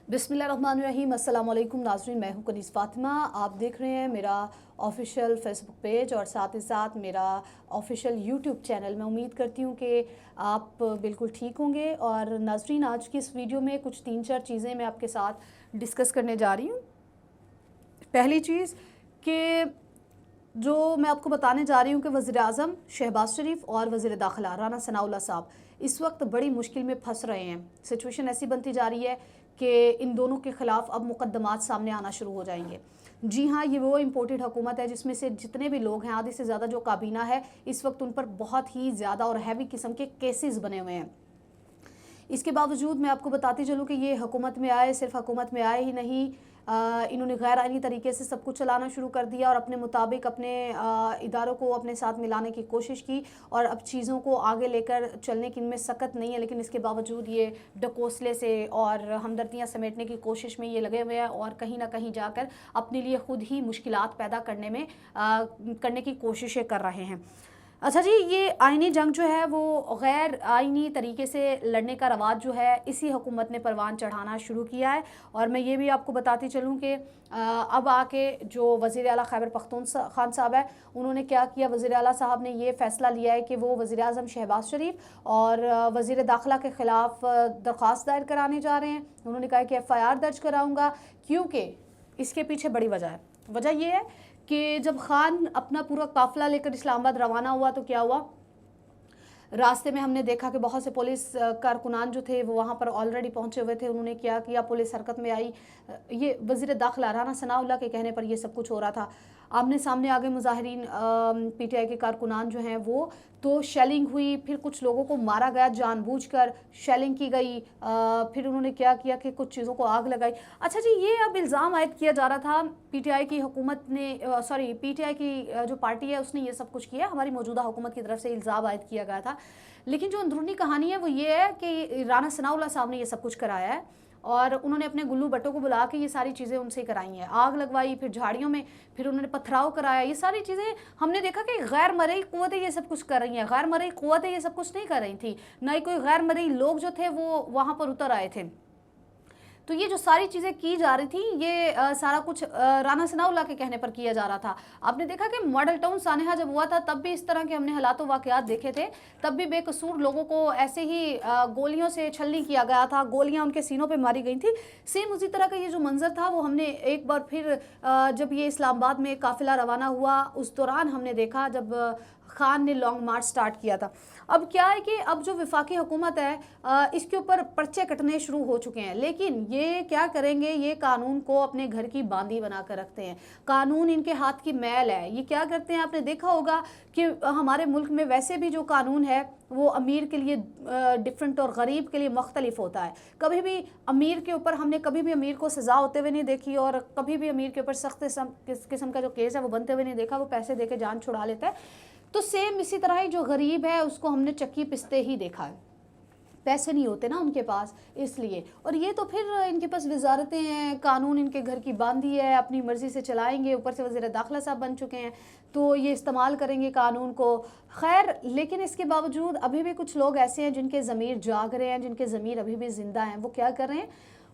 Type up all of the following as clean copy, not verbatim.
बिस्मिल्लाहिर्रहमानिर्रहीम। अस्सलाम वालेकुम नाज़रीन, मैं हूं कनीज़ फ़ातिमा। आप देख रहे हैं मेरा ऑफ़िशियल फ़ेसबुक पेज और साथ ही साथ मेरा ऑफ़िशियल यूट्यूब चैनल। मैं उम्मीद करती हूं कि आप बिल्कुल ठीक होंगे। और नाज़रीन, आज की इस वीडियो में कुछ 3-4 चीज़ें मैं आपके साथ डिस्कस करने जा रही हूं। पहली चीज़ कि जो मैं आपको बताने जा रही हूँ कि वज़ीर-ए-आज़म शहबाज शरीफ और वज़ीर दाखिला राना सनाउल्लाह साहब इस वक्त बड़ी मुश्किल में फंस रहे हैं। सिचुएशन ऐसी बनती जा रही है कि इन दोनों के ख़िलाफ़ अब मुकदमात सामने आना शुरू हो जाएंगे। जी हाँ, ये वो इम्पोर्टेड हुकूमत है जिसमें से जितने भी लोग हैं, आधे से ज़्यादा जो काबीना है, इस वक्त उन पर बहुत ही ज़्यादा और हैवी किस्म के केसेस बने हुए हैं। इसके बावजूद मैं आपको बताती चलूँ कि ये हुकूमत में आए, सिर्फ हुकूमत में आए ही नहीं, इन्होंने गैर आइनी तरीके से सब कुछ चलाना शुरू कर दिया और अपने मुताबिक अपने इदारों को अपने साथ मिलाने की कोशिश की और अब चीज़ों को आगे लेकर चलने की इनमें सकत नहीं है। लेकिन इसके बावजूद ये डकोसले से और हमदर्दियाँ समेटने की कोशिश में ये लगे हुए हैं और कहीं ना कहीं जाकर अपने लिए ख़ुद ही मुश्किलात पैदा करने की कोशिशें कर रहे हैं। अच्छा जी, ये आईनी जंग जो है वो गैर आईनी तरीके से लड़ने का रवाज जो है इसी हुकूमत ने परवान चढ़ाना शुरू किया है। और मैं ये भी आपको बताती चलूँ कि अब आके जो वज़ीर आला खैबर पख्तूनख्वा साहब है, उन्होंने क्या किया, वज़ीर आला साहब ने ये फ़ैसला लिया है कि वो वज़ीर आज़म शहबाज शरीफ और वज़ीर दाखिला के ख़िलाफ़ दरख्वास्त दायर कराने जा रहे हैं। उन्होंने कहा कि FIR दर्ज कराऊँगा, क्योंकि इसके पीछे बड़ी वजह है। वजह ये है कि जब खान अपना पूरा काफ़िला लेकर इस्लामाबाद रवाना हुआ तो क्या हुआ, रास्ते में हमने देखा कि बहुत से पुलिस कारकुनान जो थे वो वहाँ पर ऑलरेडी पहुँचे हुए थे। उन्होंने क्या किया, पुलिस हरकत में आई। ये वज़ीर दाखिला राना सनाउल्लाह के कहने पर ये सब कुछ हो रहा था। आमने सामने आगे मुजाहिरीन PTI के कारकुनान जो हैं वो, तो शेलिंग हुई, फिर कुछ लोगों को मारा गया, जानबूझकर शेलिंग की गई। फिर उन्होंने क्या किया कि कुछ चीज़ों को आग लगाई। अच्छा जी, ये अब इल्ज़ाम आयद किया जा रहा था PTI की हुकूमत ने, PTI की जो पार्टी है उसने ये सब कुछ किया, हमारी मौजूदा हुकूमत की तरफ से इल्ज़ाम आयद किया गया था। लेकिन जो अंदरूनी कहानी है वो ये है कि राना सनाउल्लाह साहब ने ये सब कुछ कराया है और उन्होंने अपने गुल्लू भट्टों को बुला के ये सारी चीज़ें उनसे कराई हैं। आग लगवाई, फिर झाड़ियों में, फिर उन्होंने पथराव कराया। ये सारी चीज़ें हमने देखा कि गैर मरई क़ुव्वतें ये सब कुछ कर रही हैं। गैर मरई क़ुव्वतें ये सब कुछ नहीं कर रही थी, ना ही कोई गैर मरई लोग जो थे वो वहाँ पर उतर आए थे। तो ये जो सारी चीज़ें की जा रही थी, ये सारा कुछ राना सनाउल्लाह के कहने पर किया जा रहा था। आपने देखा कि मॉडल टाउन सानेहा जब हुआ था तब भी इस तरह के हमने हालात वाक़यात देखे थे। तब भी बेकसूर लोगों को ऐसे ही गोलियों से छलनी किया गया था, गोलियां उनके सीनों पे मारी गई थी। सेम उसी तरह का ये जो मंजर था वो हमने एक बार फिर जब ये इस्लामाबाद में काफ़िला रवाना हुआ उस दौरान हमने देखा, जब खान ने लॉन्ग मार्च स्टार्ट किया था। अब क्या है कि अब जो वफाकी हुकूमत है इसके ऊपर पर्चे कटने शुरू हो चुके हैं। लेकिन ये क्या करेंगे, ये कानून को अपने घर की बांदी बना कर रखते हैं। कानून इनके हाथ की मैल है। ये क्या करते हैं, आपने देखा होगा कि हमारे मुल्क में वैसे भी जो कानून है वो अमीर के लिए डिफरेंट और गरीब के लिए मुख्तलिफ होता है। कभी भी अमीर के ऊपर हमने कभी भी अमीर को सज़ा होते हुए नहीं देखी और कभी भी अमीर के ऊपर सख्त किस्म का जो केस है वो बनते हुए नहीं देखा। वो पैसे दे के जान छुड़ा लेता है। तो सेम इसी तरह ही जो गरीब है उसको हमने चक्की पिसते ही देखा है। पैसे नहीं होते ना उनके पास, इसलिए। और ये तो फिर इनके पास वजारतें हैं, कानून इनके घर की बांधी है, अपनी मर्ज़ी से चलाएंगे। ऊपर से वज़ीर दाखिला साहब बन चुके हैं तो ये इस्तेमाल करेंगे कानून को। खैर, लेकिन इसके बावजूद अभी भी कुछ लोग ऐसे हैं जिनके ज़मीर जाग रहे हैं, जिनके ज़मीर अभी भी ज़िंदा हैं। वो क्या कर रहे हैं,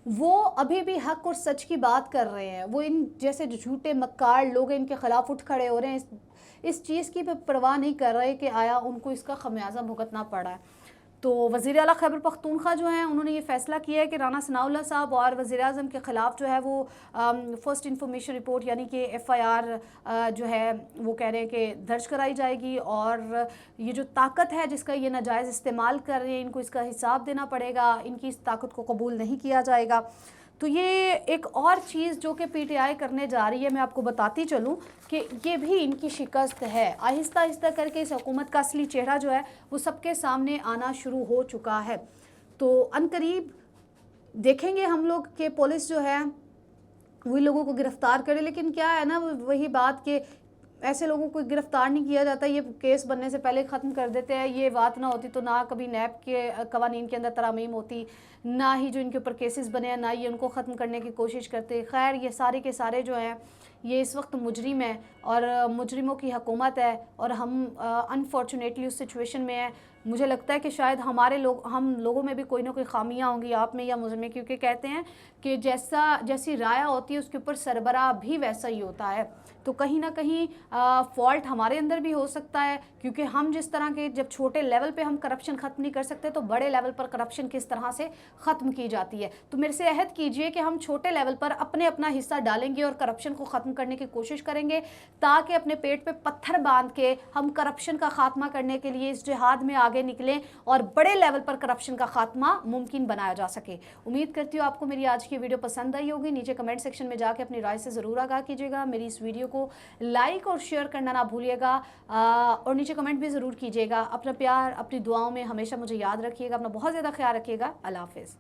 वो अभी भी हक और सच की बात कर रहे हैं। वो इन जैसे झूठे मक्कार लोग हैं इनके ख़िलाफ़ उठ खड़े हो रहे हैं। इस चीज़ की परवाह नहीं कर रहे कि आया उनको इसका खमियाजा भुगतना पड़ा है। तो वज़ीर आला खैबर पख्तूनख्वा जो हैं उन्होंने ये फ़ैसला किया है कि राना सनाउल्लाह साहब और वज़ीर आज़म के ख़िलाफ़ जो है वो फ़र्स्ट इन्फॉर्मेशन रिपोर्ट यानी कि FIR जो है वो कह रहे हैं कि दर्ज कराई जाएगी। और ये जो ताकत है जिसका ये नाजायज़ इस्तेमाल कर रहे हैं, इनको इसका हिसाब देना पड़ेगा, इनकी इस ताकत को कबूल नहीं किया जाएगा। तो ये एक और चीज़ जो कि PTI करने जा रही है, मैं आपको बताती चलूँ कि ये भी इनकी शिकस्त है। आहिस्ता आहिस्ता करके इस हुकूमत का असली चेहरा जो है वो सबके सामने आना शुरू हो चुका है। तो अनकरीब देखेंगे हम लोग कि पुलिस जो है वही लोगों को गिरफ़्तार करे। लेकिन क्या है ना, वही बात कि ऐसे लोगों को गिरफ़्तार नहीं किया जाता, ये केस बनने से पहले ख़त्म कर देते हैं। ये बात ना होती तो ना कभी नैब के कवानीन के अंदर तरामीम होती, ना ही जो इनके ऊपर केसेस बने हैं, ना ही उनको ख़त्म करने की कोशिश करते। खैर, ये सारे के सारे जो हैं یہ اس وقت مجرم ہے اور مجرموں کی حکومت ہے اور ہم انفارچونیٹلی اس سچویشن میں ہیں. مجھے لگتا ہے کہ شاید ہم لوگوں میں بھی کوئی نہ کوئی خامیاں ہوں گی, آپ میں یا مجھ میں, کیونکہ کہتے ہیں کہ جیسی رعایا ہوتی ہے اس کے اوپر سربراہ بھی ویسا ہی ہوتا ہے. تو کہیں نہ کہیں فالٹ ہمارے اندر بھی ہو سکتا ہے, کیونکہ ہم جس طرح کے جب چھوٹے لیول پہ ہم کرپشن ختم نہیں کر سکتے تو بڑے لیول پر کرپشن کس طرح سے ختم کی جاتی ہے. تو میرے سے عہد کیجئے کہ ہم چھوٹے لیول پر اپنا حصہ ڈالیں گے اور کرپشن کو ختم کرنے کی کوشش کریں گے, تاکہ اپنے پیٹ پہ پتھر باندھ کے ہم کرپشن کا خاتمہ کرنے کے لیے اس جہاد میں آگے نکلیں اور بڑے لیول پر کرپشن کا خاتمہ ممکن بنایا جا سکے. امید کرتی ہوں آپ کو میری آج کی ویڈیو پسند آئی ہوگی. نیچے کمنٹ سیکشن میں جا کے اپنی رائے سے ضرور آگاہ کیجیے گا. میری اس ویڈیو کو لائک اور شیئر کرنا نہ بھولیے گا, اور نیچے کمنٹ بھی ضرور کیجیے گا. اپنا پیار اپنی دعاؤں میں ہمیشہ مجھے یاد رکھیے گا. اپنا بہت زیادہ خیال رکھیے گا. اللہ حافظ.